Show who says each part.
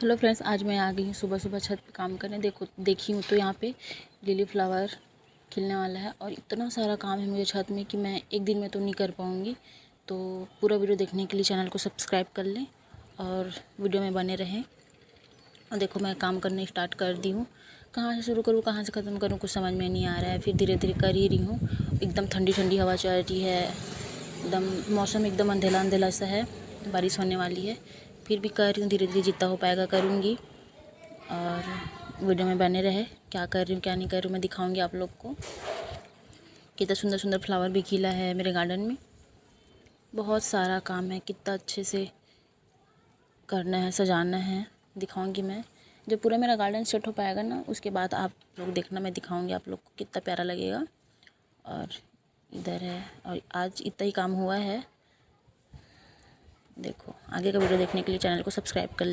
Speaker 1: Hello friends, आज मैं आ गई हूँ सुबह सुबह छत पे काम करने। देखी हूँ तो यहाँ पे लिली फ्लावर खिलने वाला है और इतना सारा काम है मुझे छत में कि मैं एक दिन में तो नहीं कर पाऊँगी। तो पूरा वीडियो देखने के लिए चैनल को सब्सक्राइब कर लें और वीडियो में बने रहें। और देखो मैं काम करने स्टार्ट कर दी हूँ। कहाँ से शुरू करूँ कहाँ से ख़त्म करूँ कुछ समझ में नहीं आ रहा है। फिर धीरे धीरे कर ही रही हूँ। एकदम ठंडी ठंडी हवा चल रही है, एकदम मौसम एकदम अंधेला अंधेला सा है, बारिश होने वाली है। फिर भी कर रही हूँ, धीरे धीरे जितना हो पाएगा करूँगी। और वीडियो में बने रहे, क्या कर रही हूँ क्या नहीं कर रही हूँ मैं दिखाऊँगी आप लोग को। कितना सुंदर सुंदर फ्लावर भी खिला है मेरे गार्डन में। बहुत सारा काम है, कितना अच्छे से करना है, सजाना है, दिखाऊँगी मैं। जब पूरा मेरा गार्डन सेट हो पाएगा ना, उसके बाद आप लोग देखना, मैं दिखाऊँगी आप लोग को कितना प्यारा लगेगा। और इधर है, और आज इतना ही काम हुआ है। देखो आगे का वीडियो देखने के लिए चैनल को सब्सक्राइब कर